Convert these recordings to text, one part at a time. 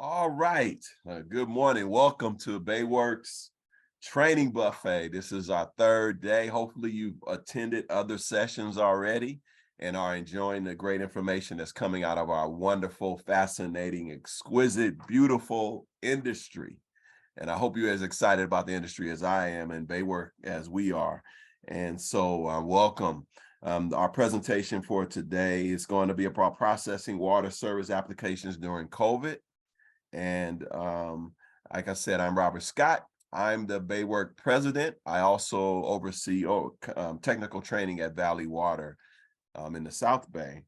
All right. Good morning. Welcome to Bayworks Training Buffet. This is our third day. Hopefully you've attended other sessions already and are enjoying the great information that's coming out of our wonderful, fascinating, exquisite, beautiful industry. And I hope you're as excited about the industry as I am and Baywork as we are. And so welcome. Our presentation for today is going to be about processing water service applications during COVID. And like I said, I'm Robert Scott. I'm the Baywork president. I also oversee technical training at Valley Water in the South Bay.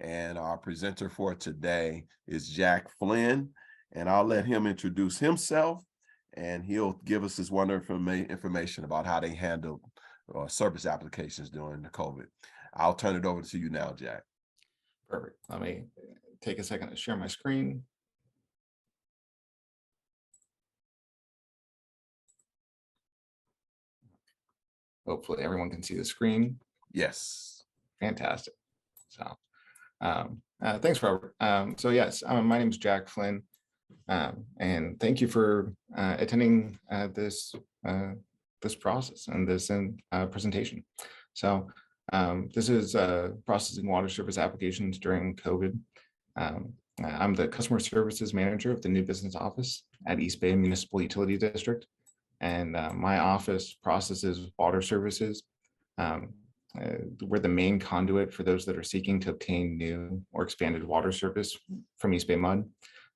And our presenter for today is Jack Flynn. And I'll let him introduce himself and he'll give us this wonderful information about how they handle service applications during the COVID. I'll turn it over to you now, Jack. Perfect. Let me take a second to share my screen. Hopefully everyone can see the screen. Yes. Fantastic. So thanks, Robert. So yes, my name is Jack Flynn, and thank you for attending this process and this presentation. So this is processing water service applications during COVID. I'm the customer services manager of the new business office at East Bay Municipal Utility District. And my office processes water services. We're the main conduit for those that are seeking to obtain new or expanded water service from EBMUD.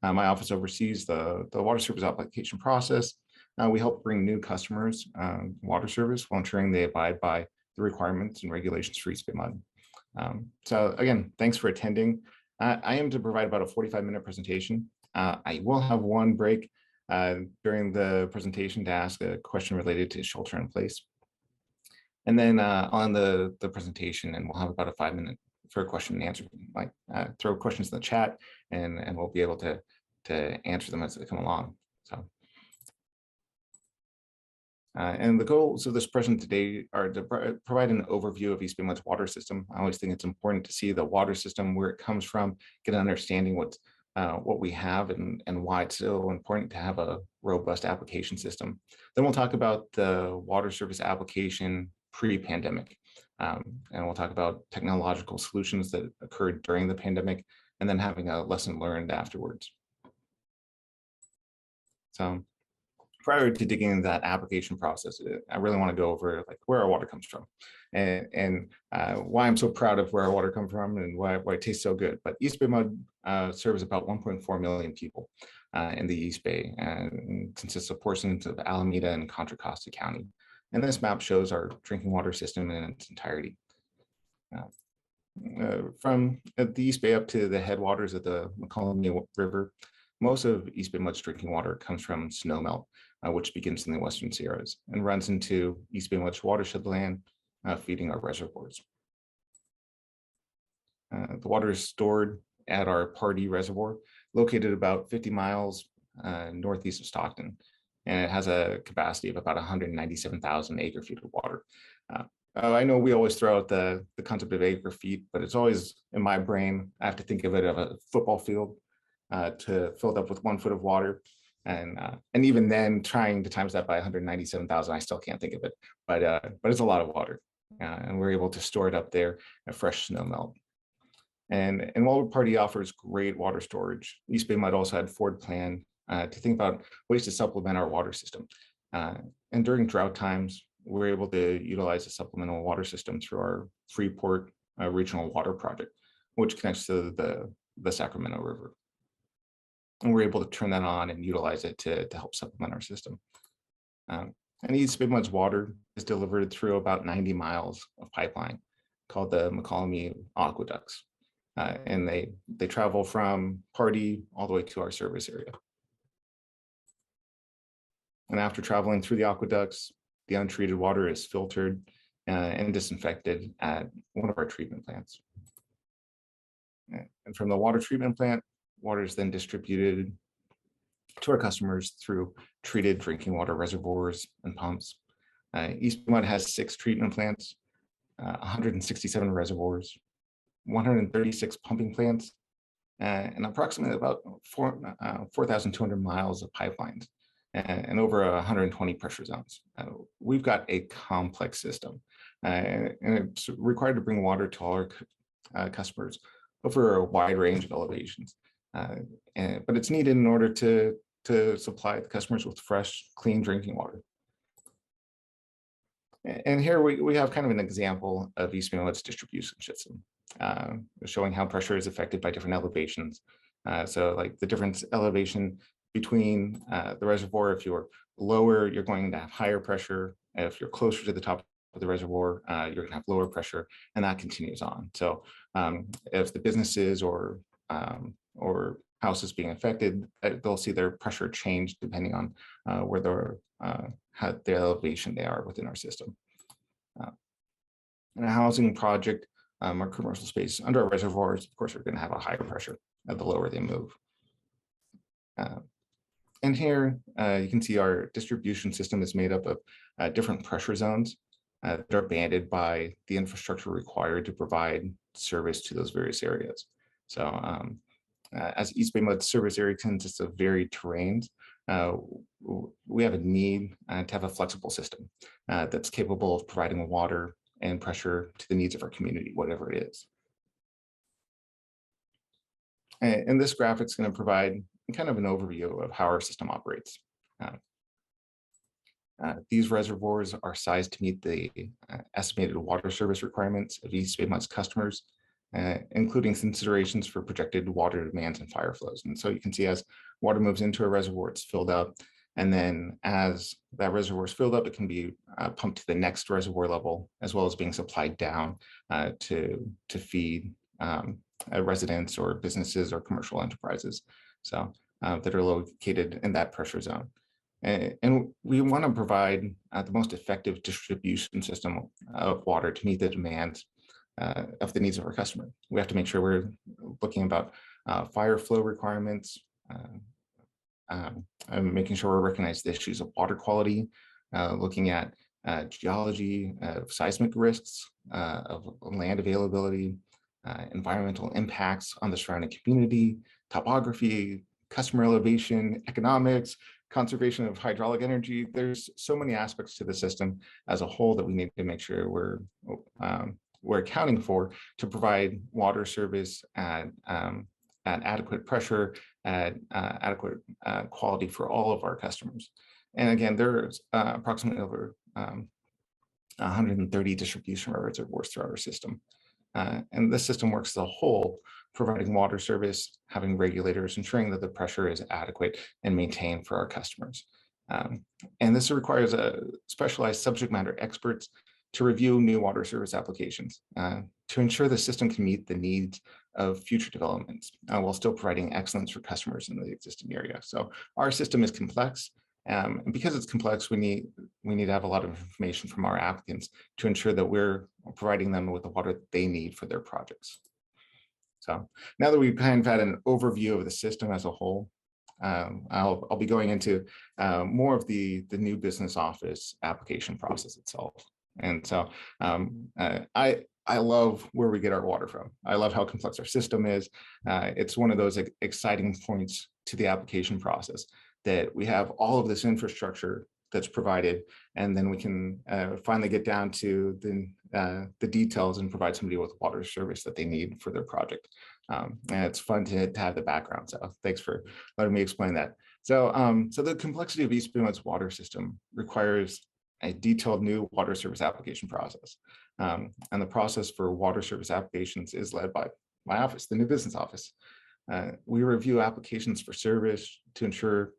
My office oversees the water service application process. We help bring new customers water service while ensuring they abide by the requirements and regulations for EBMUD. So again, thanks for attending. I am to provide about a 45-minute presentation. I will have one break during the presentation to ask a question related to shelter in place. And then on the presentation, and we'll have about a 5-minute for a question and answer, like throw questions in the chat and we'll be able to answer them as they come along. So. And the goals of this presentation today are to provide an overview of EBMUD's water system. I always think it's important to see the water system, where it comes from, get an understanding what we have and why it's so important to have a robust application system. Then we'll talk about the water service application pre-pandemic. And we'll talk about technological solutions that occurred during the pandemic and then having a lesson learned afterwards. So prior to digging into that application process, I really want to go over like where our water comes from and why I'm so proud of where our water comes from and why it tastes so good. But East EBMUD serves about 1.4 million people in the East Bay and consists of portions of Alameda and Contra Costa County. And this map shows our drinking water system in its entirety. From the East Bay up to the headwaters of the McCollum River, most of East EBMUD's drinking water comes from snowmelt, which begins in the Western Sierras and runs into East EBMUD's watershed land, feeding our reservoirs. The water is stored at our Pardee Reservoir, located about 50 miles northeast of Stockton, and it has a capacity of about 197,000 acre feet of water. I know we always throw out the concept of acre feet, but it's always in my brain, I have to think of it as a football field to fill it up with 1 foot of water. And even then, trying to times that by 197,000, I still can't think of it. But it's a lot of water, and we're able to store it up there at fresh snow melt. And while Pardee offers great water storage, East Bay might also had forward plan to think about ways to supplement our water system. And during drought times, we're able to utilize a supplemental water system through our Freeport Regional Water Project, which connects to the Sacramento River. And we're able to turn that on and utilize it to help supplement our system. And East EBMUD's water is delivered through about 90 miles of pipeline called the McCollum aqueducts. And they travel from Pardee all the way to our service area. And after traveling through the aqueducts, the untreated water is filtered and disinfected at one of our treatment plants. And from the water treatment plant, water is then distributed to our customers through treated drinking water reservoirs and pumps. East EBMUD has 6 treatment plants, 167 reservoirs, 136 pumping plants, and approximately about 4,200 miles of pipelines and over 120 pressure zones. We've got a complex system, and it's required to bring water to all our customers over a wide range of elevations. But it's needed in order to supply the customers with fresh, clean drinking water. And here we have kind of an example of EBMUD's distribution system, showing how pressure is affected by different elevations. So like the difference elevation between the reservoir, if you're lower, you're going to have higher pressure. If you're closer to the top of the reservoir, you're going to have lower pressure, and that continues on. So if the businesses or houses being affected, they'll see their pressure change depending on where the elevation they are within our system. In a housing project or commercial space under our reservoirs, of course, are going to have a higher pressure the lower they move. And here you can see our distribution system is made up of different pressure zones that are banded by the infrastructure required to provide service to those various areas. So as EBMUD service area consists of varied terrains, we have a need to have a flexible system that's capable of providing water and pressure to the needs of our community, whatever it is. And this graphic is going to provide kind of an overview of how our system operates. These reservoirs are sized to meet the estimated water service requirements of EBMUD's customers, including considerations for projected water demands and fire flows. And so you can see as water moves into a reservoir, it's filled up. And then as that reservoir is filled up, it can be pumped to the next reservoir level, as well as being supplied down to feed residents or businesses or commercial enterprises that are located in that pressure zone. And we want to provide the most effective distribution system of water to meet the demands of the needs of our customer. We have to make sure we're looking about fire flow requirements, and making sure we recognize the issues of water quality, looking at geology, seismic risks, of land availability, environmental impacts on the surrounding community, topography, customer elevation, economics, conservation of hydraulic energy. There's so many aspects to the system as a whole that we need to make sure we're accounting for to provide water service at adequate pressure, at adequate quality for all of our customers. And again, there's approximately over 130 distribution reservoirs throughout our system. And this system works as a whole, providing water service, having regulators, ensuring that the pressure is adequate and maintained for our customers. And this requires specialized subject matter experts to review new water service applications to ensure the system can meet the needs of future developments while still providing excellence for customers in the existing area. So our system is complex, and because it's complex, we need to have a lot of information from our applicants to ensure that we're providing them with the water that they need for their projects. So now that we've kind of had an overview of the system as a whole, I'll be going into more of the new business office application process itself. And so I love where we get our water from. I love how complex our system is. It's one of those exciting points to the application process that we have all of this infrastructure that's provided, and then we can finally get down to the details and provide somebody with water service that they need for their project. And it's fun to have the background. So thanks for letting me explain that. So the complexity of EBMUD's water system requires a detailed new water service application process. And the process for water service applications is led by my office, the new business office. We review applications for service to ensure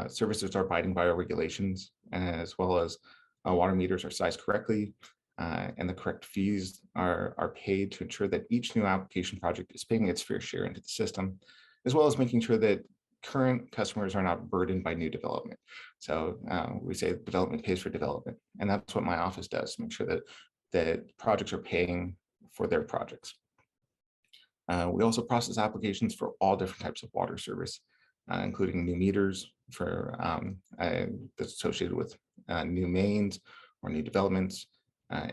services are abiding by our regulations, as well as water meters are sized correctly, and the correct fees are paid to ensure that each new application project is paying its fair share into the system, as well as making sure that current customers are not burdened by new development. So we say development pays for development, and that's what my office does, to make sure that projects are paying for their projects. We also process applications for all different types of water service, including new meters for that's associated with new mains or new developments,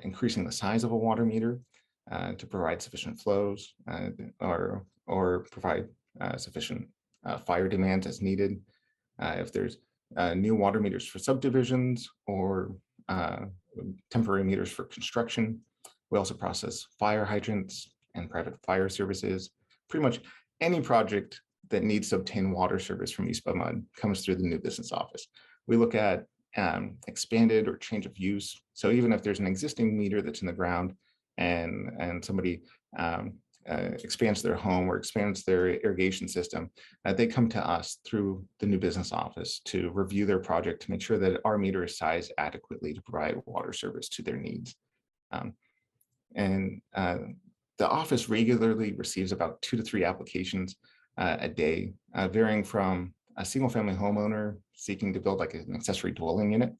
increasing the size of a water meter to provide sufficient flows or provide sufficient fire demands as needed. If there's new water meters for subdivisions or temporary meters for construction. We also process fire hydrants and private fire services. Pretty much any project that needs to obtain water service from EBMUD comes through the new business office. We look at expanded or change of use. So even if there's an existing meter that's in the ground and somebody expands their home or expands their irrigation system, they come to us through the new business office to review their project to make sure that our meter is sized adequately to provide water service to their needs. The office regularly receives about 2 to 3 applications a day, varying from a single family homeowner seeking to build like an accessory dwelling unit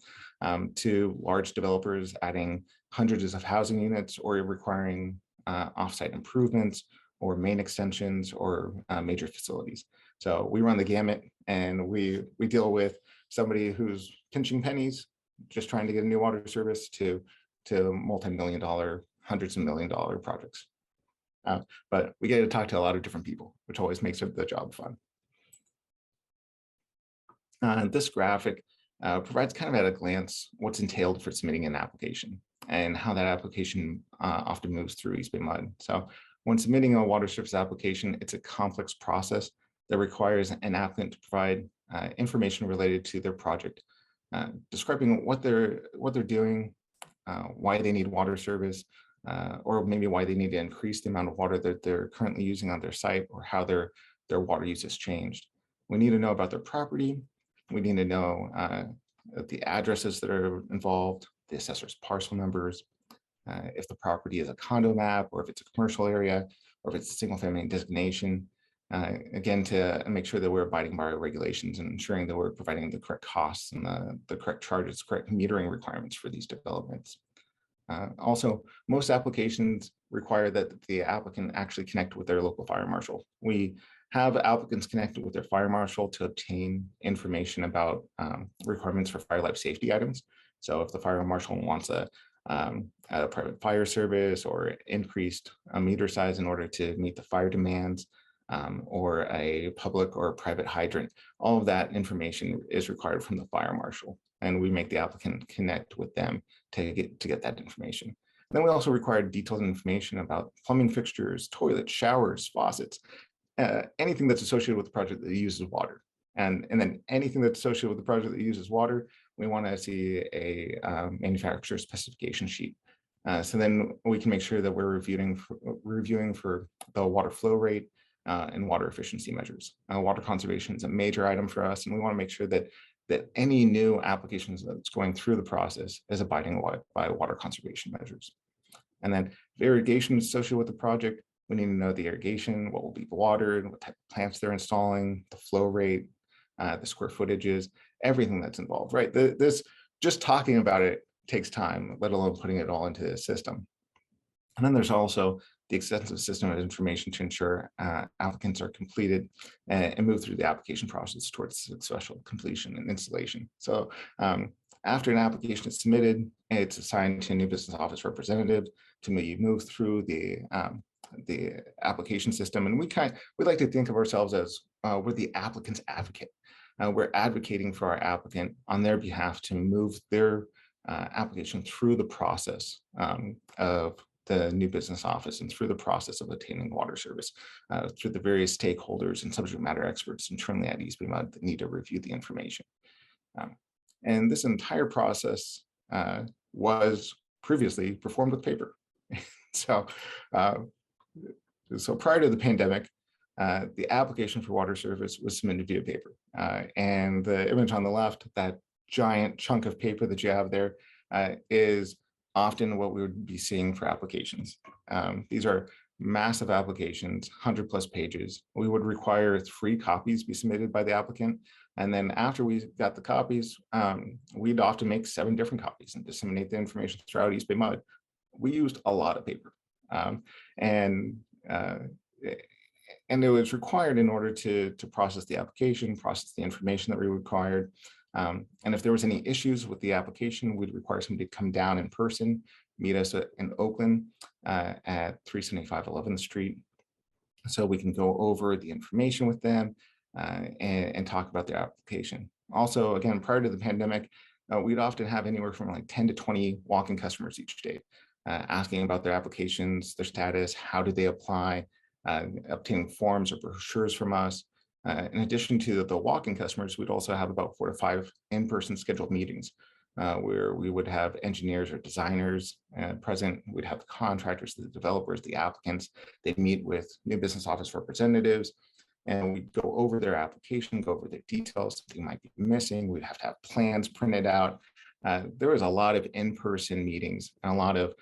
to large developers adding hundreds of housing units or requiring offsite improvements or main extensions or major facilities. So we run the gamut, and we deal with somebody who's pinching pennies, just trying to get a new water service, to multi-million-dollar, hundreds of million-dollar projects. But we get to talk to a lot of different people, which always makes the job fun. This graphic provides kind of at a glance what's entailed for submitting an application and how that application often moves through EBMUD. So when submitting a water service application, it's a complex process that requires an applicant to provide information related to their project, describing what they're doing, why they need water service, or maybe why they need to increase the amount of water that they're currently using on their site, or how their water use has changed. We need to know about their property. We need to know the addresses that are involved, the assessor's parcel numbers, if the property is a condo map, or if it's a commercial area, or if it's a single family designation, again, to make sure that we're abiding by our regulations and ensuring that we're providing the correct costs and the correct charges, correct metering requirements for these developments. Also, most applications require that the applicant actually connect with their local fire marshal. We have applicants connected with their fire marshal to obtain information about requirements for fire life safety items. So if the fire marshal wants a private fire service or increased meter size in order to meet the fire demands, or a public or private hydrant, all of that information is required from the fire marshal, and we make the applicant connect with them to get that information. Then we also require detailed information about plumbing fixtures, toilets, showers, faucets, anything that's associated with the project that uses water. And then anything that's associated with the project that uses water, we want to see a manufacturer specification sheet. So then we can make sure that we're reviewing for the water flow rate and water efficiency measures. Water conservation is a major item for us, and we want to make sure that any new applications that's going through the process is abiding by water conservation measures. And then if irrigation is associated with the project, we need to know the irrigation, what will be watered, what type of plants they're installing, the flow rate, the square footages, everything that's involved, right? This, just talking about it takes time, let alone putting it all into the system. And then there's also the extensive system of information to ensure applicants are completed and move through the application process towards successful completion and installation. So after an application is submitted, it's assigned to a new business office representative to move through the application system. And we like to think of ourselves as we're the applicant's advocate. We're advocating for our applicant on their behalf to move their application through the process of the new business office and through the process of obtaining water service through the various stakeholders and subject matter experts internally at EBMUD that need to review the information. And this entire process was previously performed with paper. So prior to the pandemic, the application for water service was submitted via paper. And the image on the left, that giant chunk of paper that you have there, is often what we would be seeing for applications. These are massive applications, 100+ pages. We would require 3 copies be submitted by the applicant. And then after we got the copies, we'd often make 7 different copies and disseminate the information throughout EBMUD. We used a lot of paper. And it was required in order to process the application, process the information that we required. And if there was any issues with the application, we'd require somebody to come down in person, meet us in Oakland at 375 11th Street. so we can go over the information with them and talk about their application. Also, again, prior to the pandemic, we'd often have anywhere from like 10 to 20 walk-in customers each day, asking about their applications, their status, how do they apply, obtaining forms or brochures from us. In addition to the walk-in customers, we'd also have about 4 to 5 in-person scheduled meetings where we would have engineers or designers present. We'd have the contractors, the developers, the applicants. They'd meet with new business office representatives, and we'd go over their application, go over their details, something might be missing. We'd have to have plans printed out. There was a lot of in-person meetings and a lot of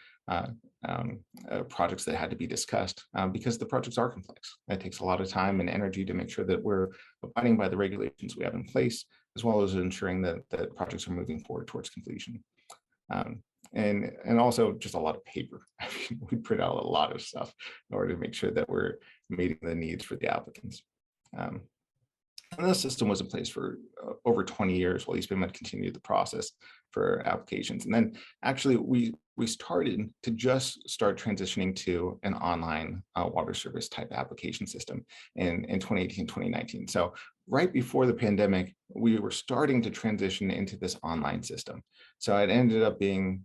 projects that had to be discussed because the projects are complex. It takes a lot of time and energy to make sure that we're abiding by the regulations we have in place, as well as ensuring that the projects are moving forward towards completion. And also just a lot of paper. I mean, we print out a lot of stuff in order to make sure that we're meeting the needs for the applicants. And the system was in place for over 20 years while EBMUD continued the process for applications. And then actually we started to just start transitioning to an online water service type application system in 2018, 2019. So right before the pandemic, we were starting to transition into this online system. So it ended up being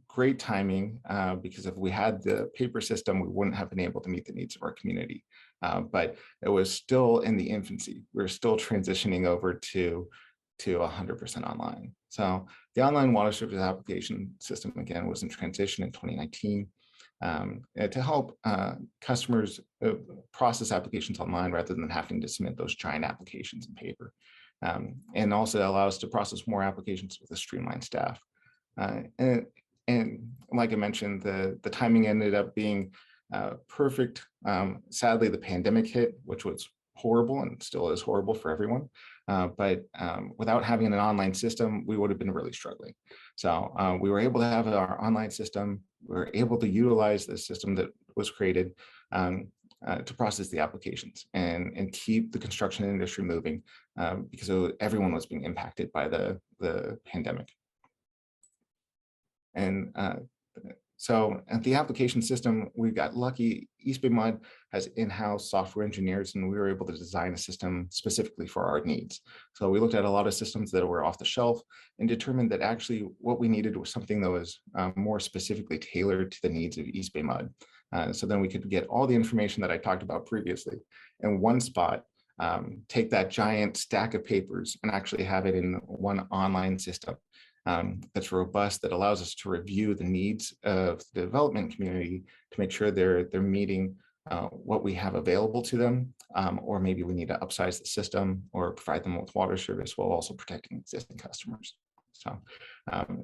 great timing because if we had the paper system, we wouldn't have been able to meet the needs of our community. But it was still in the infancy. We're still transitioning over to 100% online. So the online water service application system, again, was in transition in 2019 to help customers process applications online rather than having to submit those giant applications in paper. And also allow us to process more applications with a streamlined staff. And like I mentioned, the timing ended up being perfect. Sadly, the pandemic hit, which was horrible and still is horrible for everyone. But without having an online system, we would have been really struggling. So we were able to have our online system. We were able to utilize the system that was created to process the applications and keep the construction industry moving because everyone was being impacted by the pandemic. And so at the application system, we got lucky. EBMUD has in-house software engineers, and we were able to design a system specifically for our needs. So we looked at a lot of systems that were off the shelf and determined that actually what we needed was something that was more specifically tailored to the needs of EBMUD. So then we could get all the information that I talked about previously in one spot, take that giant stack of papers and actually have it in one online system. That's robust, that allows us to review the needs of the development community to make sure they're meeting what we have available to them, or maybe we need to upsize the system or provide them with water service while also protecting existing customers. So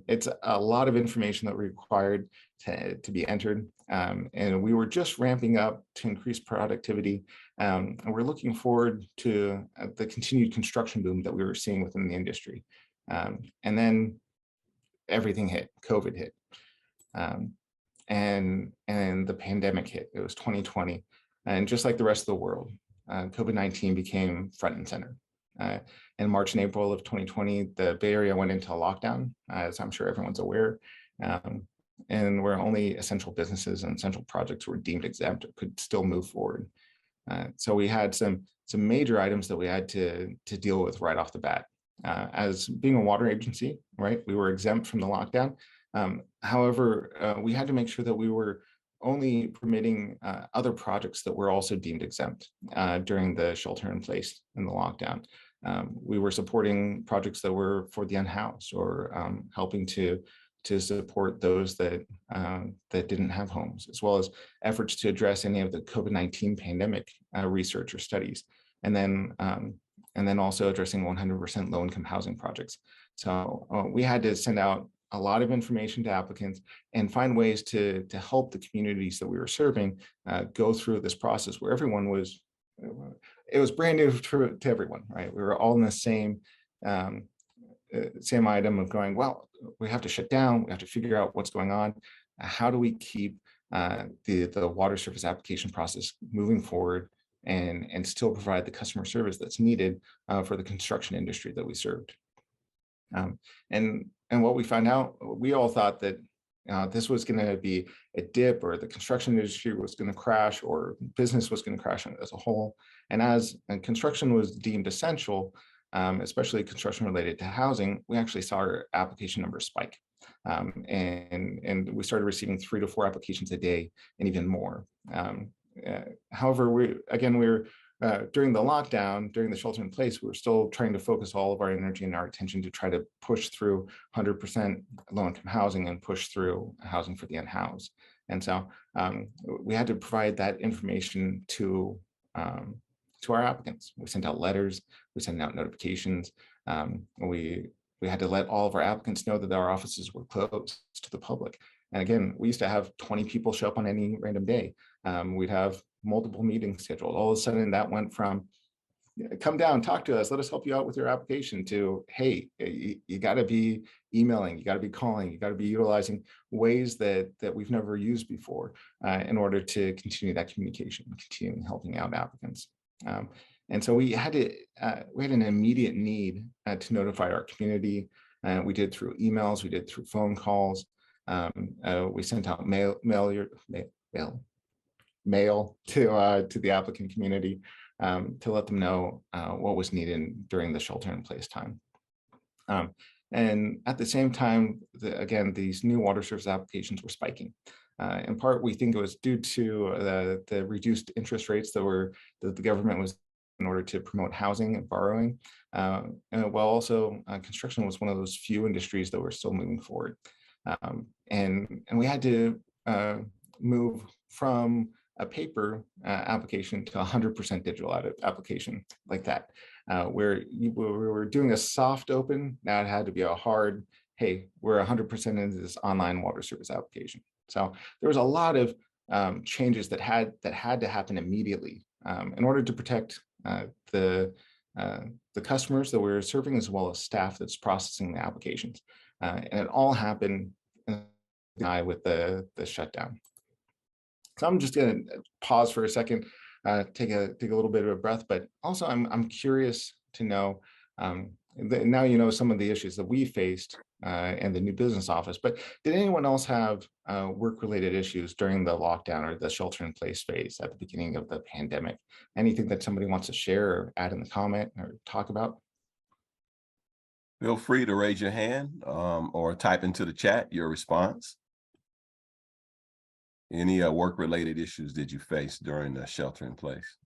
it's a lot of information that we required to be entered, and we were just ramping up to increase productivity, and we're looking forward to the continued construction boom that we were seeing within the industry. And then everything hit, COVID hit, and the pandemic hit. It was 2020, and just like the rest of the world, COVID-19 became front and center. In March and April of 2020, the Bay Area went into a lockdown, as I'm sure everyone's aware, and where only essential businesses and essential projects were deemed exempt or could still move forward. So we had some major items that we had to deal with right off the bat. As being a water agency, right, we were exempt from the lockdown. However, we had to make sure that we were only permitting other projects that were also deemed exempt during the shelter in place in the lockdown. We were supporting projects that were for the unhoused or helping to support those that didn't have homes, as well as efforts to address any of the COVID-19 pandemic research or studies. And then also addressing 100% low-income housing projects. So we had to send out a lot of information to applicants and find ways to help the communities that we were serving go through this process where everyone was, it was brand new to everyone, right? We were all in the same item of going, well, we have to shut down, we have to figure out what's going on. How do we keep the water service application process moving forward and still provide the customer service that's needed for the construction industry that we served. And what we found out, we all thought that this was going to be a dip, or the construction industry was going to crash, or business was going to crash as a whole. And as construction was deemed essential, especially construction related to housing, we actually saw our application numbers spike. And we started receiving 3 to 4 applications a day and even more. However, we're during the lockdown, during the shelter in place, we were still trying to focus all of our energy and our attention to try to push through 100% low-income housing and push through housing for the unhoused. And so we had to provide that information to our applicants. We sent out letters, we sent out notifications. We had to let all of our applicants know that our offices were closed to the public. And again, we used to have 20 people show up on any random day. We'd have multiple meetings scheduled. All of a sudden that went from, come down, talk to us, let us help you out with your application, to, hey, you got to be emailing, you got to be calling, you got to be utilizing ways that we've never used before in order to continue that communication, continue helping out applicants. And so we had an immediate need to notify our community. We did through emails, we did through phone calls. We sent out mail to the applicant community to let them know what was needed during the shelter-in-place time. And at the same time, again, these new water service applications were spiking. In part, we think it was due to the reduced interest rates that the government was in order to promote housing and borrowing, while also construction was one of those few industries that were still moving forward. And we had to move from a paper application to 100% digital application like that, where we were doing a soft open. Now it had to be a hard, hey, we're 100% into this online water service application. So there was a lot of changes that had to happen immediately in order to protect the customers that we're serving, as well as staff that's processing the applications. And it all happened with the shutdown. So I'm just going to pause for a second, take a little bit of a breath, but also I'm curious to know, now you know some of the issues that we faced in the new business office, but did anyone else have work-related issues during the lockdown or the shelter-in-place phase at the beginning of the pandemic? Anything that somebody wants to share or add in the comment or talk about? Feel free to raise your hand or type into the chat your response. Any work-related issues did you face during the shelter-in-place?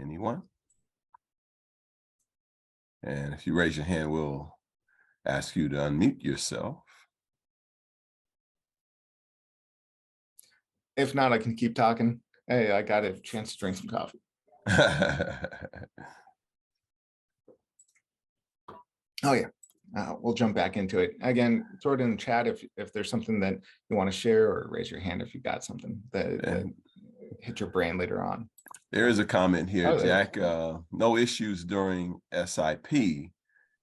Anyone? And if you raise your hand, we'll ask you to unmute yourself. If not, I can keep talking. Hey, I got a chance to drink some coffee. Oh yeah, we'll jump back into it. Again, throw it in the chat if there's something that you want to share, or raise your hand if you got something that hit your brain later on. There is a comment here, Jack. No issues during SIP,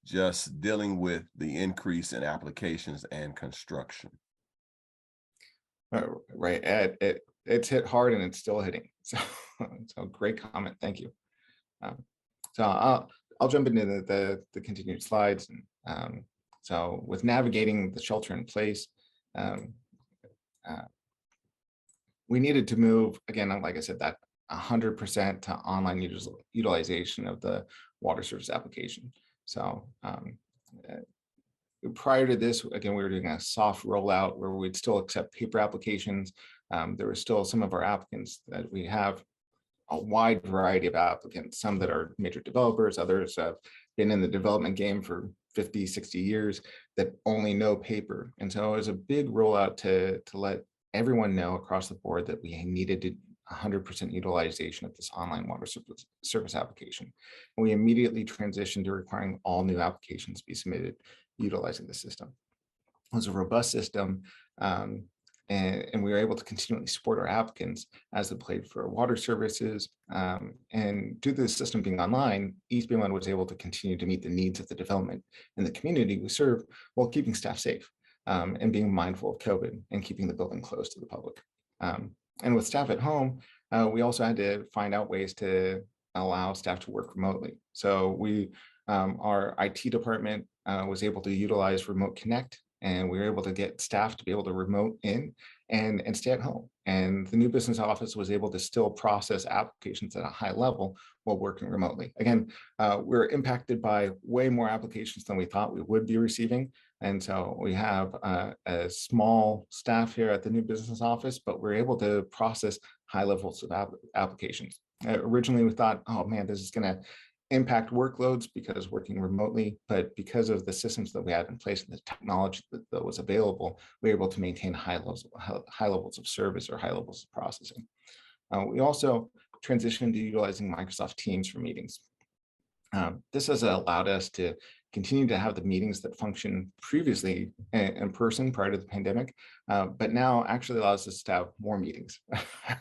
just dealing with the increase in applications and construction. Right, it's hit hard and it's still hitting. So great comment, thank you. So I'll jump into the continued slides. And so with navigating the shelter in place, we needed to move, again, like I said, that 100% to online utilization of the water service application. So prior to this, again, we were doing a soft rollout where we'd still accept paper applications. There were still some of our applicants that we have a wide variety of applicants, some that are major developers, others have been in the development game for 50, 60 years that only know paper. And so it was a big rollout to let everyone know across the board that we needed to 100% utilization of this online water service application. And we immediately transitioned to requiring all new applications be submitted utilizing the system. It was a robust system, and we were able to continually support our applicants as they applied for water services. And due to the system being online, EBMUD was able to continue to meet the needs of the development and the community we serve while keeping staff safe and being mindful of COVID and keeping the building closed to the public. And with staff at home, we also had to find out ways to allow staff to work remotely. So our IT department was able to utilize Remote Connect, and we were able to get staff to be able to remote in and stay at home. And the new business office was able to still process applications at a high level while working remotely. Again, we're impacted by way more applications than we thought we would be receiving. And so we have a small staff here at the new business office, but we're able to process high levels of applications. Originally, we thought, oh man, this is going to impact workloads because working remotely, but because of the systems that we had in place and the technology that was available, we were able to maintain high levels of service or high levels of processing. We also transitioned to utilizing Microsoft Teams for meetings. This has allowed us to continue to have the meetings that function previously in person prior to the pandemic, but now actually allows us to have more meetings.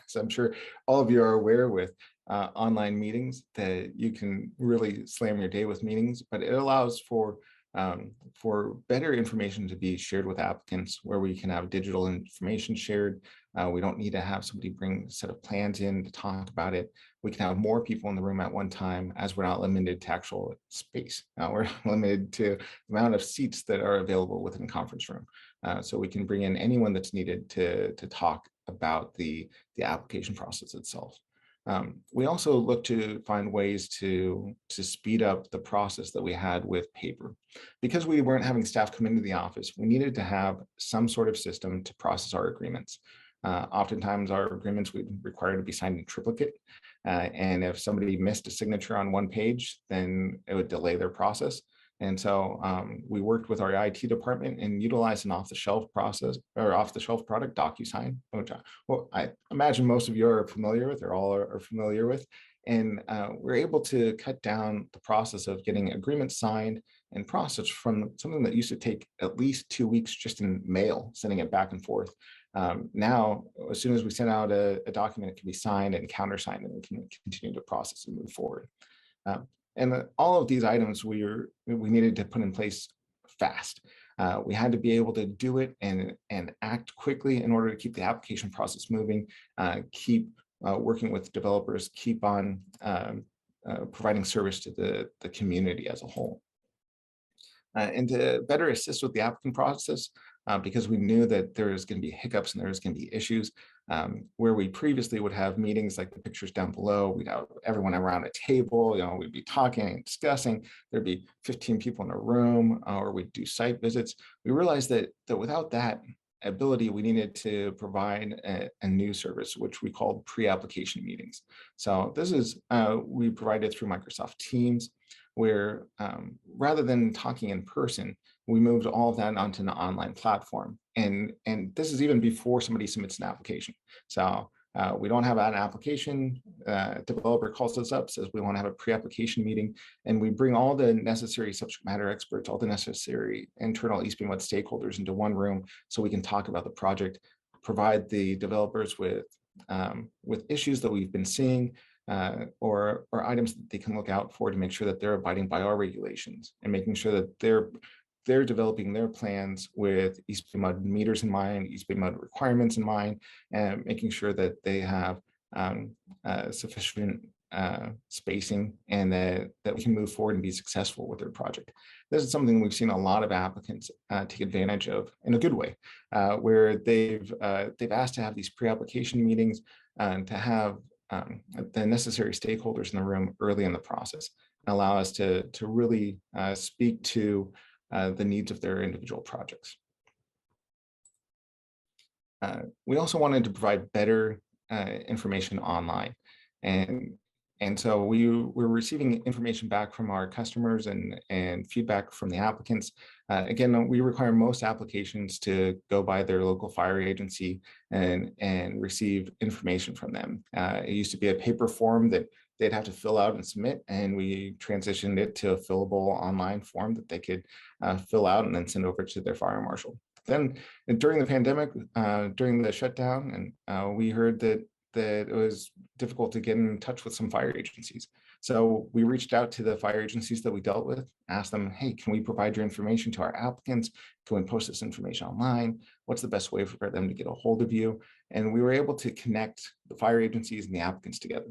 So I'm sure all of you are aware with online meetings that you can really slam your day with meetings, but it allows for better information to be shared with applicants, where we can have digital information shared. We don't need to have somebody bring a set of plans in to talk about it. We can have more people in the room at one time, as we're not limited to actual space. We're limited to the amount of seats that are available within the conference room. So we can bring in anyone that's needed to talk about the application process itself. We also look to find ways to speed up the process that we had with paper. Because we weren't having staff come into the office, we needed to have some sort of system to process our agreements. Oftentimes our agreements would require to be signed in triplicate. And if somebody missed a signature on one page, then it would delay their process. And so we worked with our IT department and utilized an off-the-shelf process or off-the-shelf product, DocuSign, which I imagine most of you are familiar with, or all are familiar with. And we're able to cut down the process of getting agreements signed and processed from something that used to take at least 2 weeks just in mail, sending it back and forth. Now, as soon as we send out a document, it can be signed and countersigned, and we can continue to process and move forward. And all of these items we needed to put in place fast. We had to be able to do it and act quickly in order to keep the application process moving, keep working with developers, keep on providing service to the community as a whole. And to better assist with the applicant process, because we knew that there was going to be hiccups and there was going to be issues, where we previously would have meetings like the pictures down below. We'd have everyone around a table, we'd be talking and discussing. There'd be 15 people in a room, or we'd do site visits. We realized that without that ability, we needed to provide a new service, which we called pre-application meetings. So this is, we provided through Microsoft Teams, where rather than talking in person, we moved all of that onto an online platform. And this is even before somebody submits an application. So we don't have an application, developer calls us up, says we want to have a pre-application meeting, and we bring all the necessary subject matter experts, all the necessary internal EBMUD stakeholders into one room so we can talk about the project, provide the developers with issues that we've been seeing, or items that they can look out for to make sure that they're abiding by our regulations, and making sure that they're developing their plans with EBMUD meters in mind, EBMUD requirements in mind, and making sure that they have sufficient spacing, and that we can move forward and be successful with their project. This is something we've seen a lot of applicants take advantage of in a good way, where they've asked to have these pre-application meetings and to have the necessary stakeholders in the room early in the process, and allow us to really speak to the needs of their individual projects. We also wanted to provide better information online, and so we're receiving information back from our customers and feedback from the applicants. Again, we require most applications to go by their local fire agency and receive information from them. It used to be a paper form that they'd have to fill out and submit, and we transitioned it to a fillable online form that they could fill out and then send over to their fire marshal. Then during the pandemic, during the shutdown, and we heard that it was difficult to get in touch with some fire agencies. So we reached out to the fire agencies that we dealt with, asked them, hey, can we provide your information to our applicants? Can we post this information online? What's the best way for them to get a hold of you? And we were able to connect the fire agencies and the applicants together.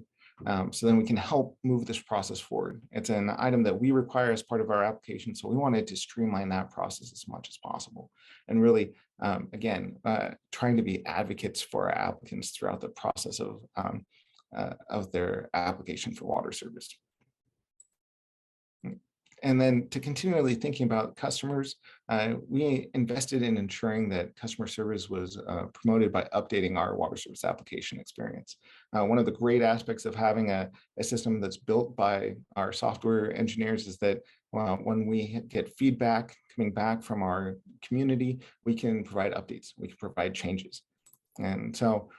So then we can help move this process forward. It's an item that we require as part of our application. So we wanted to streamline that process as much as possible. And really, again, trying to be advocates for our applicants throughout the process of their application for water service. And then to continually thinking about customers, we invested in ensuring that customer service was promoted by updating our water service application experience. One of the great aspects of having a system that's built by our software engineers is that when we get feedback coming back from our community, we can provide updates, we can provide changes. And so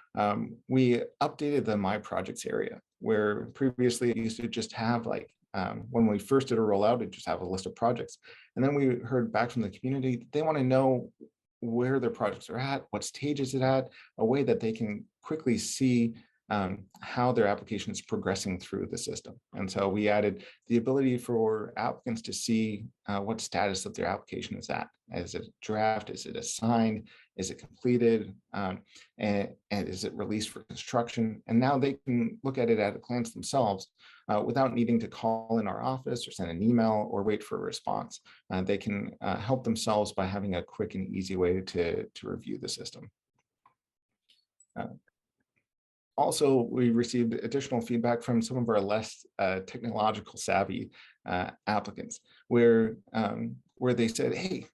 we updated the My Projects area, where previously it used to just have like, when we first did a rollout, it just have a list of projects. And then we heard back from the community, they want to know where their projects are at, what stage is it at, a way that they can quickly see how their application is progressing through the system. And so we added the ability for applicants to see what status of their application is at. Is it draft? Is it assigned? Is it completed? And is it released for construction? And now they can look at it at a glance themselves without needing to call in our office or send an email or wait for a response. They can help themselves by having a quick and easy way to review the system. Also, we received additional feedback from some of our less technological savvy applicants, where they said, "Hey,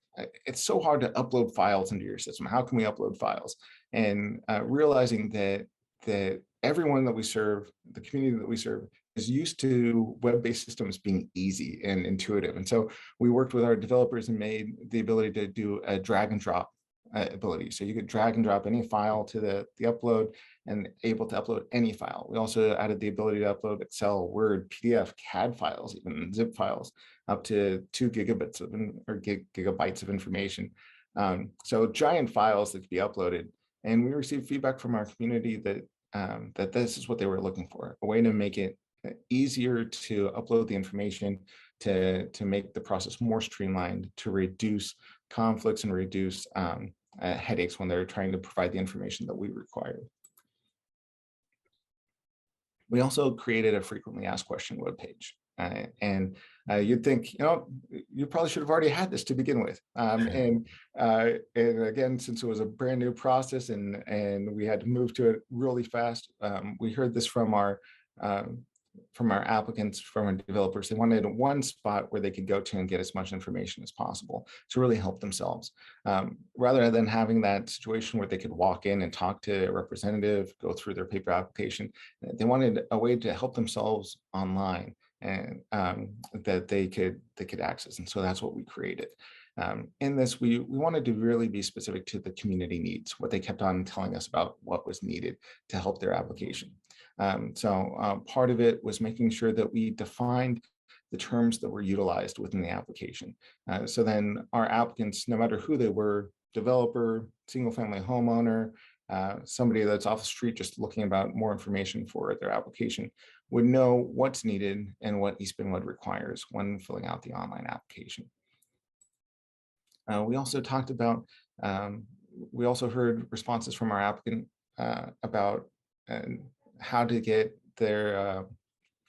it's so hard to upload files into your system. How can we upload files?" And realizing that everyone that we serve, the community that we serve, is used to web-based systems being easy and intuitive. And so we worked with our developers and made the ability to do a drag and drop ability. So you could drag and drop any file to the upload and able to upload any file. We also added the ability to upload Excel, Word, PDF, CAD files, even zip files, up to 2 gigabits gigabytes of information. So giant files that could be uploaded. And we received feedback from our community that this is what they were looking for, a way to make it easier to upload the information, to make the process more streamlined, to reduce conflicts and reduce headaches when they're trying to provide the information that we require. We also created a frequently asked question webpage. And you'd think, you probably should have already had this to begin with. And again, since it was a brand new process and we had to move to it really fast, we heard this from our applicants, from our developers. They wanted one spot where they could go to and get as much information as possible to really help themselves. Rather than having that situation where they could walk in and talk to a representative, go through their paper application, they wanted a way to help themselves online and that they could access. And so that's what we created. In this, we wanted to really be specific to the community needs, what they kept on telling us about what was needed to help their application. So part of it was making sure that we defined the terms that were utilized within the application. So then our applicants, no matter who they were, developer, single family homeowner, somebody that's off the street just looking about more information for their application, would know what's needed and what EBMUD requires when filling out the online application. We also talked about, we also heard responses from our applicant about how to get their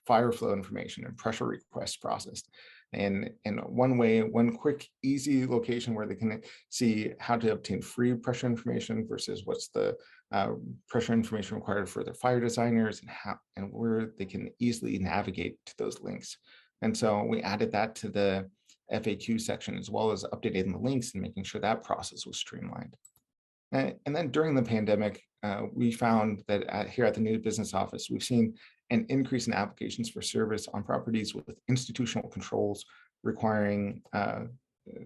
fire flow information and pressure requests processed. And one quick, easy location where they can see how to obtain free pressure information versus what's the pressure information required for their fire designers, and where they can easily navigate to those links. And so we added that to the FAQ section, as well as updating the links and making sure that process was streamlined. And then during the pandemic, we found that here at the new business office, we've seen an increase in applications for service on properties with institutional controls requiring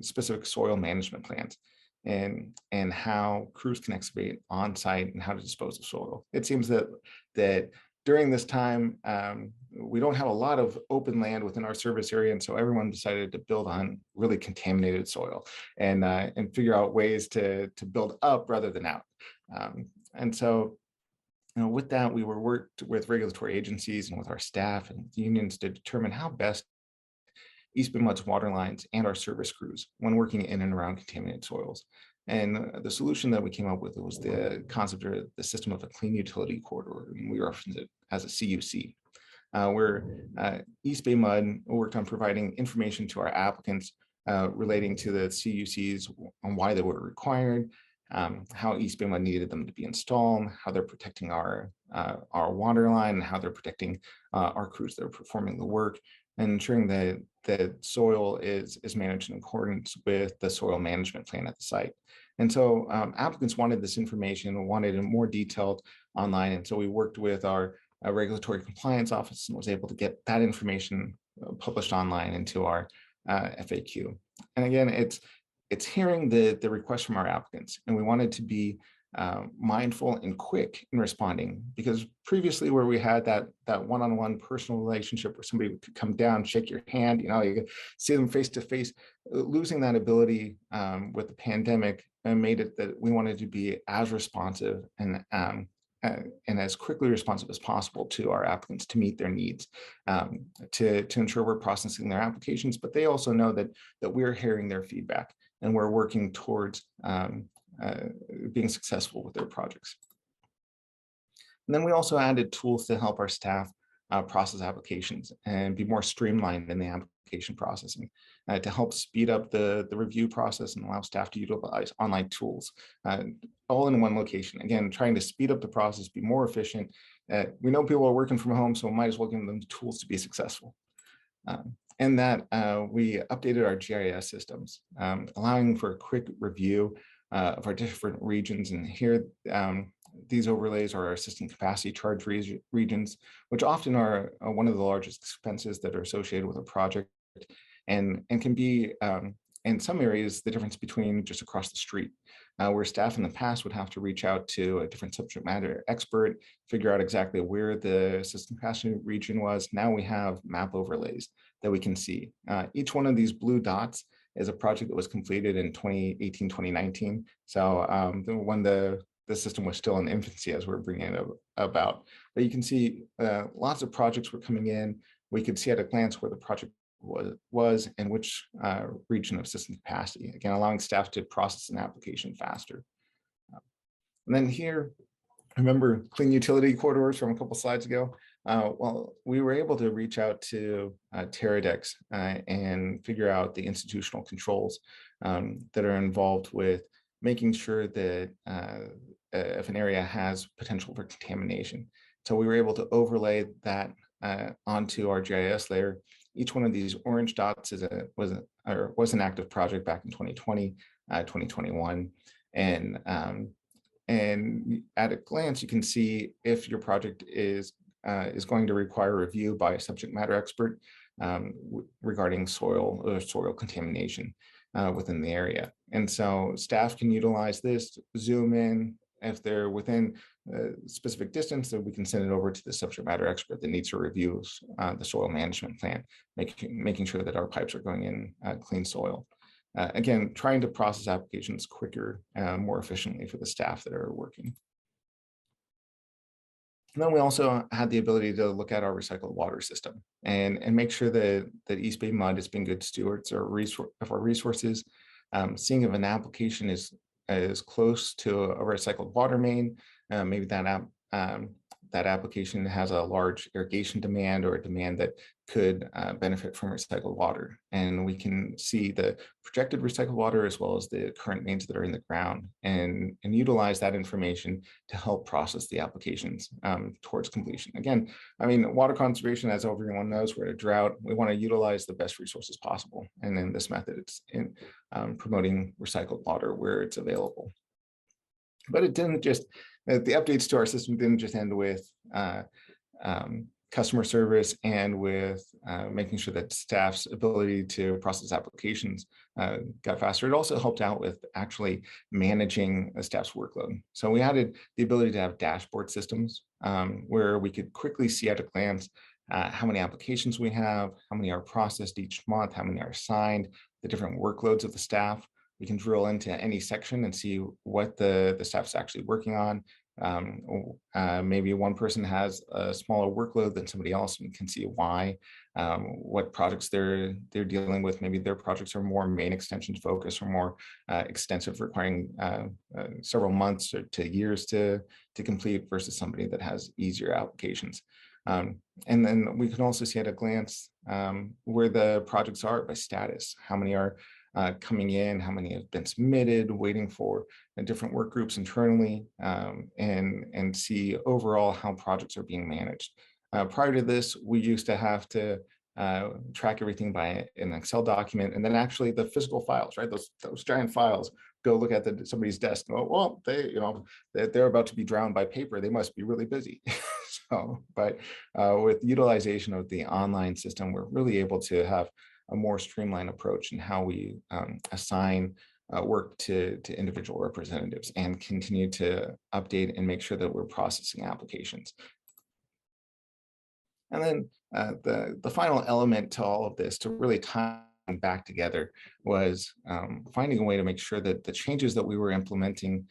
specific soil management plans and how crews can excavate on site and how to dispose of soil. It seems that during this time, we don't have a lot of open land within our service area, and so everyone decided to build on really contaminated soil and figure out ways to build up rather than out. And so, with that, we worked with regulatory agencies and with our staff and unions to determine how best EBMUD's water lines and our service crews when working in and around contaminated soils. And the solution that we came up with was the concept of the system of a clean utility corridor, and we reference it as a CUC. where EBMUD worked on providing information to our applicants relating to the CUCs on why they were required, how EBMUD needed them to be installed, how they're protecting our water line, and how they're protecting our crews that are performing the work, and ensuring that the soil is managed in accordance with the soil management plan at the site. And so applicants wanted this information and wanted it more detailed online. And so we worked with our regulatory compliance office and was able to get that information published online into our FAQ. And again, it's hearing the request from our applicants, and we wanted to be mindful and quick in responding, because previously where we had that one-on-one personal relationship where somebody could come down, shake your hand, you could see them face to face, losing that ability with the pandemic made it that we wanted to be as responsive and as quickly responsive as possible to our applicants to meet their needs, to ensure we're processing their applications, but they also know that we're hearing their feedback and we're working towards being successful with their projects. And then we also added tools to help our staff process applications and be more streamlined in the application processing, to help speed up the review process and allow staff to utilize online tools all in one location. Again, trying to speed up the process, be more efficient. We know people are working from home, so we might as well give them the tools to be successful. And that we updated our GIS systems, allowing for a quick review of our different regions. And here, these overlays are our system capacity charge regions, which often are one of the largest expenses that are associated with a project, and can be, in some areas, the difference between just across the street, where staff in the past would have to reach out to a different subject matter expert, figure out exactly where the system capacity region was. Now we have map overlays that we can see. Each one of these blue dots is a project that was completed in 2018, 2019. So when the system was still in infancy as we're bringing it about. But you can see lots of projects were coming in. We could see at a glance where the project was and which region of system capacity, again, allowing staff to process an application faster. And then here, remember clean utility corridors from a couple slides ago? Well, we were able to reach out to Terradex and figure out the institutional controls that are involved with making sure that if an area has potential for contamination. So we were able to overlay that onto our GIS layer. Each one of these orange dots was an active project back in 2020, 2021. And at a glance, you can see if your project is going to require review by a subject matter expert regarding soil or soil contamination within the area. And so staff can utilize this, zoom in. If they're within a specific distance, then we can send it over to the subject matter expert that needs to review the soil management plan, making sure that our pipes are going in clean soil. Again, trying to process applications quicker, more efficiently for the staff that are working. And then we also had the ability to look at our recycled water system and make sure that EBMUD has been good stewards of our resources, seeing if an application is close to a recycled water main, maybe that application has a large irrigation demand or a demand that could benefit from recycled water. And we can see the projected recycled water as well as the current mains that are in the ground and utilize that information to help process the applications towards completion. Again, I mean, water conservation, as everyone knows, we're at a drought. We want to utilize the best resources possible. And in this method, it's in promoting recycled water where it's available. But it didn't just, the updates to our system didn't just end with customer service and with making sure that staff's ability to process applications got faster. It also helped out with actually managing a staff's workload. So we added the ability to have dashboard systems where we could quickly see at a glance how many applications we have, how many are processed each month, how many are assigned, the different workloads of the staff. We can drill into any section and see what the staff's actually working on. Maybe one person has a smaller workload than somebody else, and we can see why, what projects they're dealing with. Maybe their projects are more main extension focused or more extensive, requiring several months to years to complete versus somebody that has easier applications. And then we can also see at a glance where the projects are by status, how many are coming in, how many have been submitted, waiting for different work groups internally, and see overall how projects are being managed. Prior to this, we used to have to track everything by an Excel document, and then actually the physical files, right? Those giant files. Go look at somebody's desk. And go, well, they're about to be drowned by paper. They must be really busy. But with utilization of the online system, we're really able to have a more streamlined approach in how we assign work to individual representatives and continue to update and make sure that we're processing applications. And then the final element to all of this, to really tie back together, was finding a way to make sure that the changes that we were implementing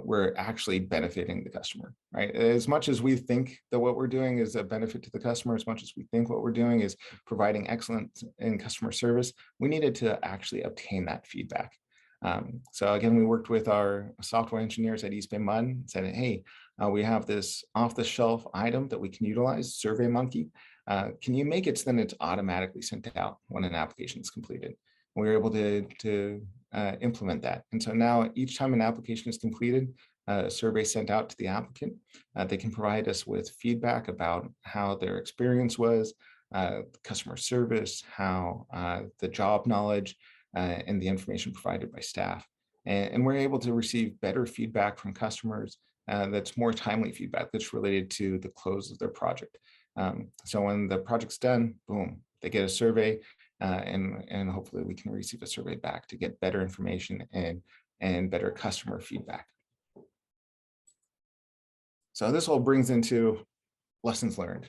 were actually benefiting the customer, right? As much as we think that what we're doing is a benefit to the customer, as much as we think what we're doing is providing excellence in customer service, we needed to actually obtain that feedback. So again, we worked with our software engineers at EBMUD and said, hey, we have this off-the-shelf item that we can utilize, SurveyMonkey. Can you make it so then it's automatically sent out when an application is completed? We were able to implement that. And so now each time an application is completed, a survey sent out to the applicant, they can provide us with feedback about how their experience was, customer service, how the job knowledge, and the information provided by staff. And we're able to receive better feedback from customers that's more timely feedback that's related to the close of their project. So when the project's done, boom, they get a survey, and hopefully we can receive a survey back to get better information and better customer feedback. So this all brings into lessons learned.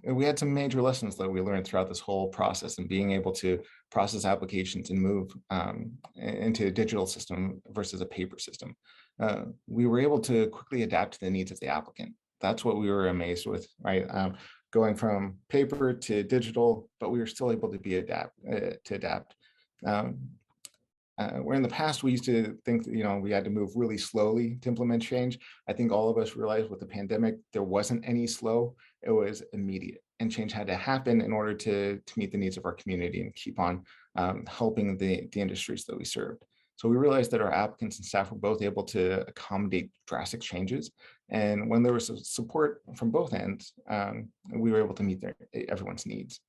We had some major lessons that we learned throughout this whole process, and being able to process applications and move into a digital system versus a paper system. We were able to quickly adapt to the needs of the applicant. That's what we were amazed with, right? Going from paper to digital, but we were still able to adapt. Where in the past we used to think, we had to move really slowly to implement change. I think all of us realized with the pandemic, there wasn't any slow, it was immediate. And change had to happen in order to meet the needs of our community and keep on helping the industries that we served. So we realized that our applicants and staff were both able to accommodate drastic changes. And when there was support from both ends, we were able to meet everyone's needs.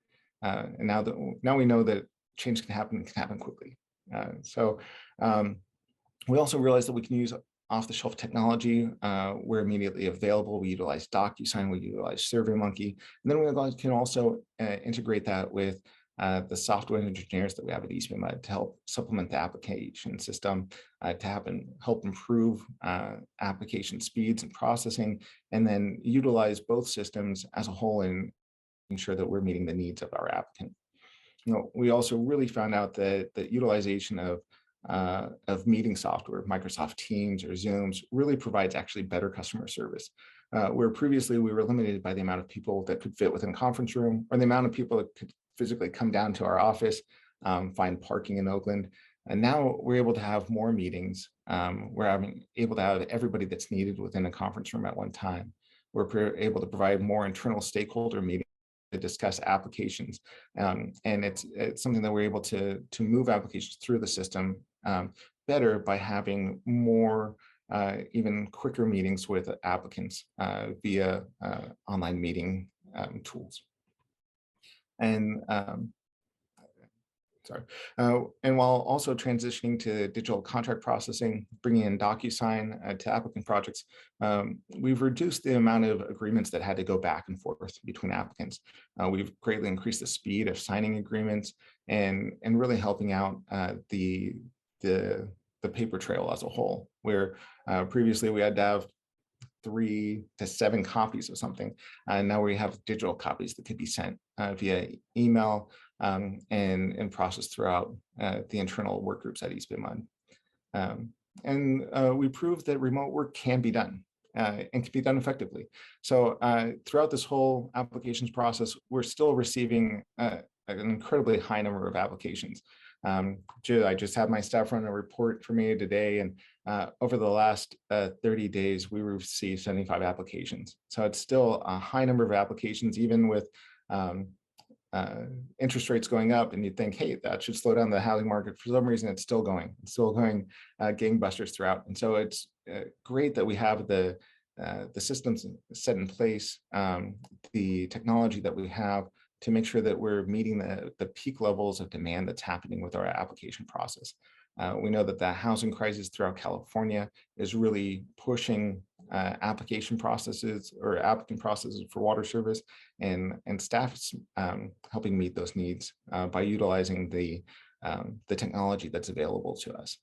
And now we know that change can happen quickly. We also realized that we can use off-the-shelf technology. We're immediately available. We utilize DocuSign, we utilize SurveyMonkey, and then we can also integrate that with the software engineers that we have at EBMUD to help supplement the application system, to help improve application speeds and processing, and then utilize both systems as a whole and ensure that we're meeting the needs of our applicant. We also really found out that the utilization of meeting software, Microsoft Teams or Zooms, really provides actually better customer service. Where previously we were limited by the amount of people that could fit within a conference room, or the amount of people that could physically come down to our office, find parking in Oakland. And now we're able to have more meetings. We're able to have everybody that's needed within a conference room at one time. We're able to provide more internal stakeholder meetings to discuss applications. And it's something that we're able to move applications through the system better by having more even quicker meetings with applicants via online meeting tools. And and while also transitioning to digital contract processing, bringing in DocuSign to applicant projects, we've reduced the amount of agreements that had to go back and forth between applicants. We've greatly increased the speed of signing agreements and really helping out the paper trail as a whole, where previously we had to have 3 to 7 copies of something. And now we have digital copies that could be sent via email and processed throughout the internal work groups at EBMUD. We proved that remote work can be done and can be done effectively. So throughout this whole applications process, we're still receiving an incredibly high number of applications. I just had my staff run a report for me today, and over the last 30 days, we received 75 applications. So it's still a high number of applications, even with interest rates going up, and you'd think, hey, that should slow down the housing market. For some reason, it's still going. It's still going gangbusters throughout. And so it's great that we have the systems set in place, the technology that we have to make sure that we're meeting the peak levels of demand that's happening with our application process. We know that the housing crisis throughout California is really pushing application processes or applicant processes for water service, and staff is helping meet those needs by utilizing the technology that's available to us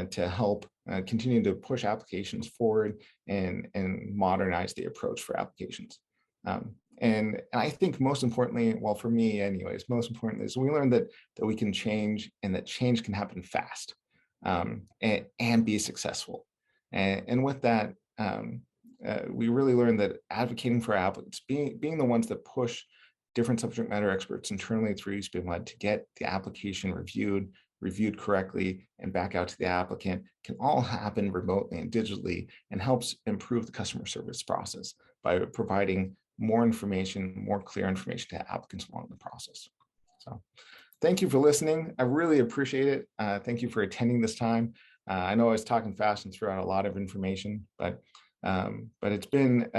to help continue to push applications forward and modernize the approach for applications. And I think most importantly, well, for me anyways, most importantly is we learned that we can change, and that change can happen fast and be successful. And with that, we really learned that advocating for applicants, being the ones that push different subject matter experts internally through EBMUD to get the application reviewed correctly and back out to the applicant can all happen remotely and digitally, and helps improve the customer service process by providing more information, more clear information to applicants along the process. So thank you for listening. I really appreciate it. Thank you for attending this time. I know I was talking fast and threw out a lot of information, but it's been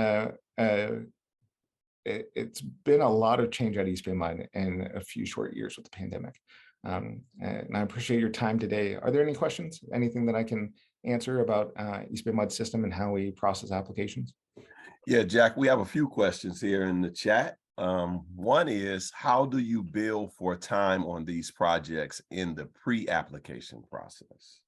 it's been a lot of change at EBMUD in a few short years with the pandemic. And I appreciate your time today. Are there any questions? Anything that I can answer about EBMUD system and how we process applications? Yeah, Jack, we have a few questions here in the chat. One is, how do you bill for time on these projects in the pre-application process?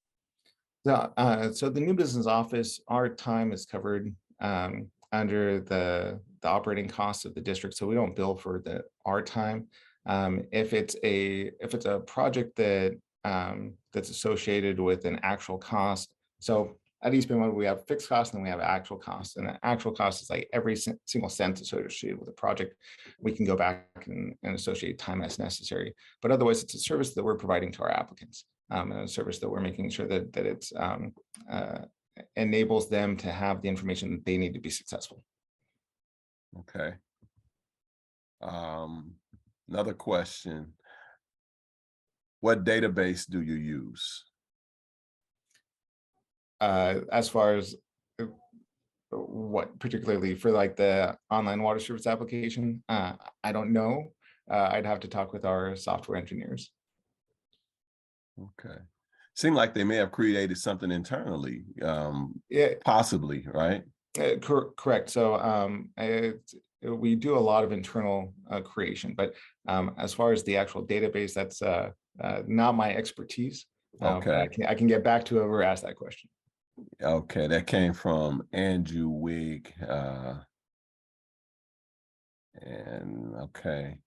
So the new business office, our time is covered under the operating costs of the district. So we don't bill for our time. If it's a project that that's associated with an actual cost. So at EBMUD, we have fixed costs and then we have actual costs. And the actual cost is like every single cent associated with the project. We can go back and associate time as necessary. But otherwise, it's a service that we're providing to our applicants, and a service that we're making sure that it's enables them to have the information that they need to be successful. Okay. Another question. What database do you use? As far as what particularly for like the online water service application, I don't know. I'd have to talk with our software engineers. Okay. Seemed like they may have created something internally, Yeah, possibly, right? correct. So we do a lot of internal creation, but as far as the actual database, that's not my expertise. Okay. I can get back to whoever asked that question. Okay, that came from Andrew Wig. And okay.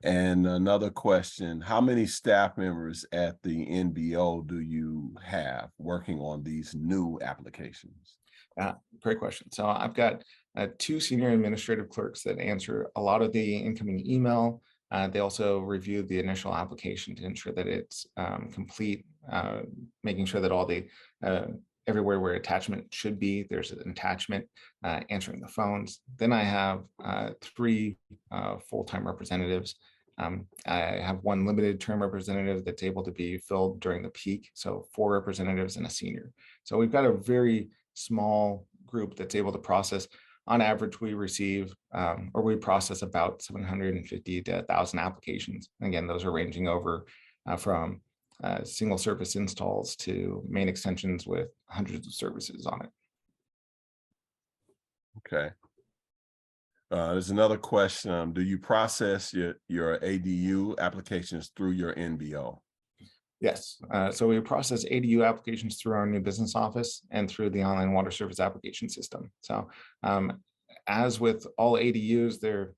And another question, how many staff members at the NBO do you have working on these new applications? Great question. So I've got 2 senior administrative clerks that answer a lot of the incoming email. They also review the initial application to ensure that it's complete, making sure that all the everywhere where attachment should be, there's an attachment, answering the phones. Then I have 3 full-time representatives. I have 1 limited term representative that's able to be filled during the peak. So 4 representatives and a senior. So we've got a very small group that's able to process. On average, we receive or we process about 750 to 1,000 applications. Again, those are ranging over from single service installs to main extensions with hundreds of services on it. Okay. There's another question. Do you process your ADU applications through your NBO? Yes. So we process ADU applications through our new business office and through the online water service application system. So as with all ADUs, they're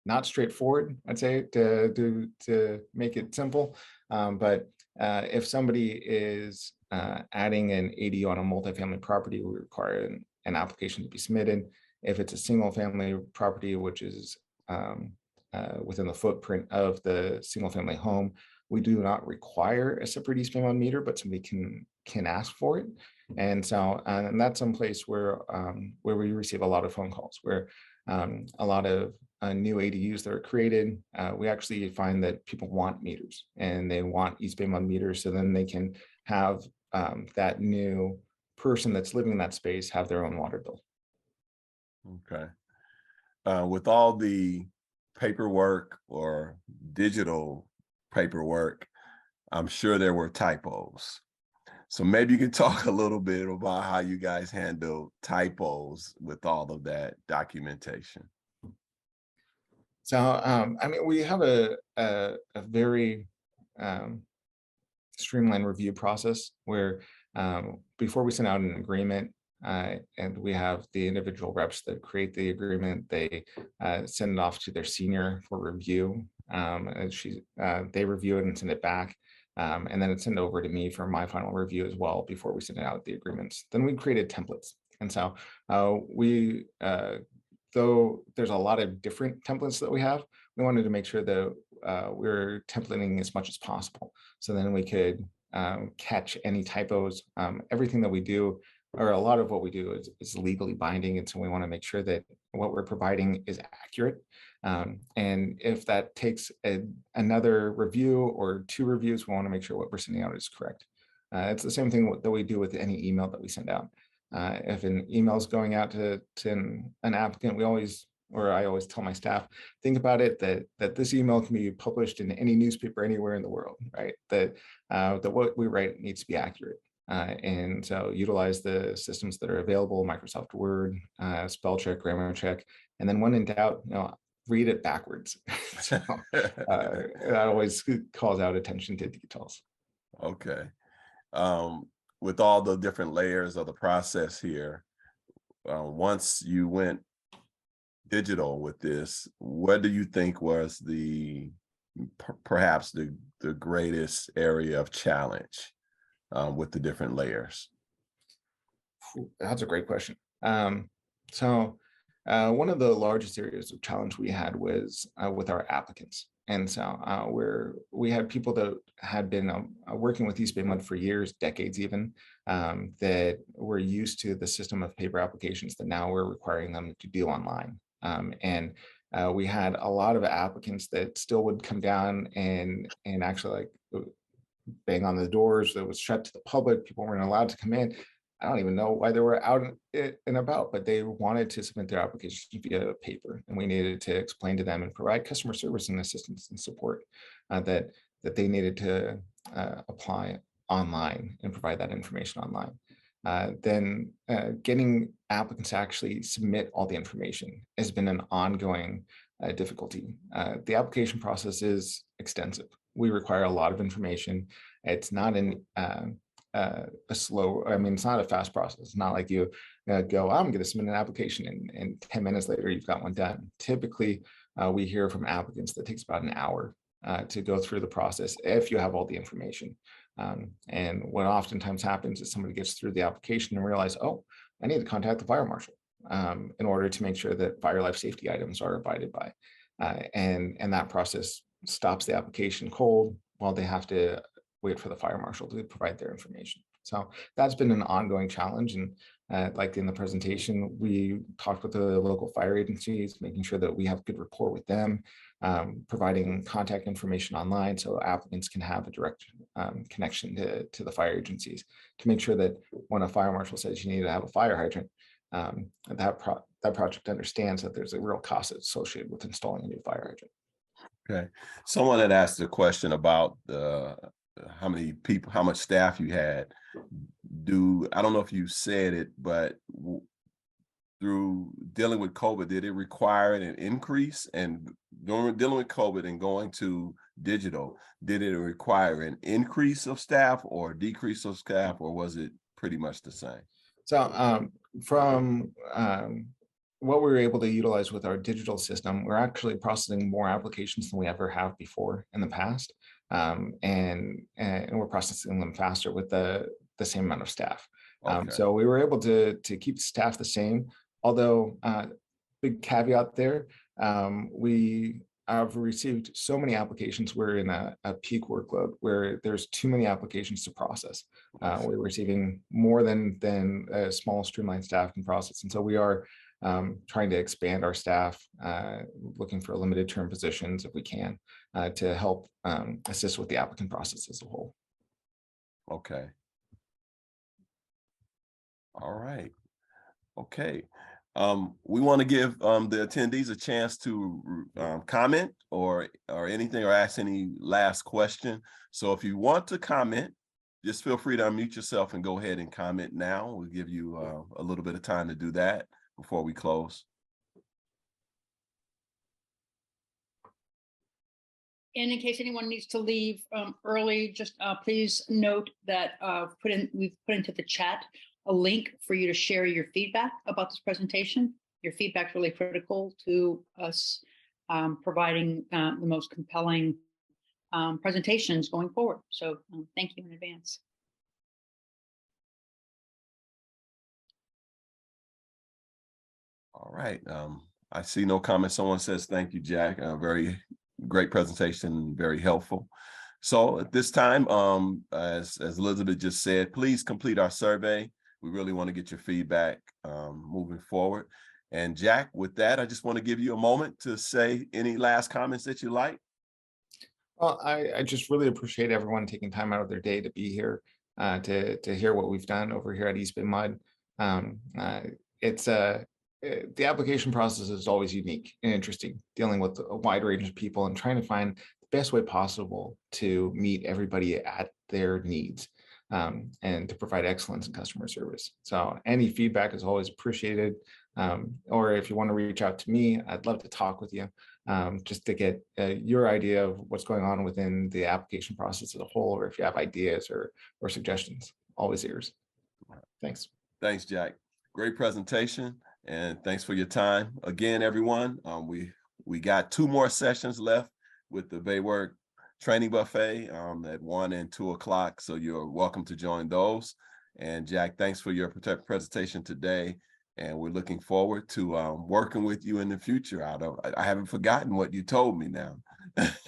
not straightforward, I'd say, to make it simple. But if somebody is adding an ADU on a multifamily property, we require an application to be submitted. If it's a single family property, which is within the footprint of the single family home. We do not require a separate EBMUD meter, but somebody can ask for it. And so, and that's some place where we receive a lot of phone calls, where a lot of new ADUs that are created, we actually find that people want meters and they want EBMUD meters, so then they can have that new person that's living in that space have their own water bill. Okay. With all the paperwork or digital paperwork, I'm sure there were typos. So maybe you can talk a little bit about how you guys handle typos with all of that documentation. So, I mean, we have a very streamlined review process where before we send out an agreement, and we have the individual reps that create the agreement, they send it off to their senior for review, and they review it and send it back. And then it's sent over to me for my final review as well before we send out the agreements. Then we created templates. And so though there's a lot of different templates that we have, we wanted to make sure that we're templating as much as possible. So then we could catch any typos. Everything that we do, or a lot of what we do, is legally binding. And so we want to make sure that what we're providing is accurate. And if that takes another review or 2 reviews, we want to make sure what we're sending out is correct. It's the same thing that we do with any email that we send out. If an email is going out to an applicant, I always tell my staff, think about it that this email can be published in any newspaper anywhere in the world, right? That what we write needs to be accurate. And so utilize the systems that are available, Microsoft Word, spell check, grammar check, and then when in doubt, read it backwards. So that always calls out attention to details. Okay. With all the different layers of the process here, once you went digital with this, what do you think was perhaps the greatest area of challenge with the different layers? That's a great question. So one of the largest areas of challenge we had was with our applicants. And so we had people that had been working with EBMUD for years, decades even, that were used to the system of paper applications that now we're requiring them to do online. And we had a lot of applicants that still would come down and actually bang on the doors that was shut to the public. People weren't allowed to come in. I don't even know why they were out and about, but they wanted to submit their applications via paper, and we needed to explain to them and provide customer service and assistance and support that they needed to apply online and provide that information online. Then getting applicants to actually submit all the information has been an ongoing difficulty. The application process is extensive. We require a lot of information. It's not it's not a fast process. It's not like you go, I'm going to submit an application and 10 minutes later, you've got one done. Typically, we hear from applicants that takes about an hour to go through the process if you have all the information. And what oftentimes happens is somebody gets through the application and realize, oh, I need to contact the fire marshal in order to make sure that fire life safety items are abided by. And that process stops the application cold while they have to wait for the fire marshal to provide their information. So that's been an ongoing challenge. And like in the presentation, we talked with the local fire agencies, making sure that we have good rapport with them, providing contact information online so applicants can have a direct connection to the fire agencies to make sure that when a fire marshal says you need to have a fire hydrant, that project understands that there's a real cost associated with installing a new fire hydrant. Okay. Someone had asked a question about how many people, how much staff you had. I don't know if you said it, but through dealing with COVID, did it require an increase? And dealing with COVID and going to digital, did it require an increase of staff or decrease of staff, or was it pretty much the same? So from what we were able to utilize with our digital system, we're actually processing more applications than we ever have before in the past. And we're processing them faster with the same amount of staff. Okay. So we were able to keep staff the same, although big caveat there, we I've received so many applications. We're in a peak workload where there's too many applications to process. We're receiving more than a small streamlined staff can process. And so we are trying to expand our staff, looking for limited term positions if we can, to help assist with the applicant process as a whole. Okay. All right. Okay. We want to give the attendees a chance to comment or anything, or ask any last question. So if you want to comment, just feel free to unmute yourself and go ahead and comment now. We'll give you a little bit of time to do that before we close. And in case anyone needs to leave early, just please note that we've put into the chat a link for you to share your feedback about this presentation. Your feedback is really critical to us providing the most compelling presentations going forward. So thank you in advance. All right. I see no comments. Someone says, thank you, Jack. Very great presentation, very helpful. So at this time, as Elizabeth just said, please complete our survey. We really want to get your feedback moving forward. And Jack, with that, I just want to give you a moment to say any last comments that you like. Well, I just really appreciate everyone taking time out of their day to be here, to hear what we've done over here at EBMUD. The application process is always unique and interesting, dealing with a wide range of people and trying to find the best way possible to meet everybody at their needs, and to provide excellence in customer service. So any feedback is always appreciated. Or if you want to reach out to me, I'd love to talk with you, just to get your idea of what's going on within the application process as a whole, or if you have ideas or suggestions, always ears. Thanks. Thanks, Jack. Great presentation. And thanks for your time. Again, everyone, we got 2 more sessions left with the BayWorks Training Buffet at 1 and 2 o'clock. So you're welcome to join those. And Jack, thanks for your presentation today. And we're looking forward to working with you in the future. I haven't forgotten what you told me now. And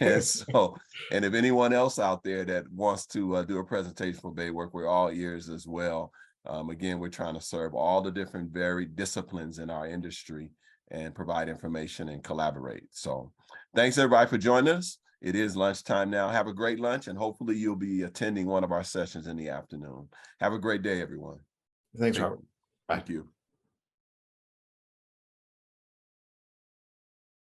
if anyone else out there that wants to do a presentation for BayWorks, we're all ears as well. Again, we're trying to serve all the different varied disciplines in our industry and provide information and collaborate. So thanks everybody for joining us. It is lunchtime now. Have a great lunch, and hopefully you'll be attending one of our sessions in the afternoon. Have a great day, everyone. Thanks, Robert. Thank you.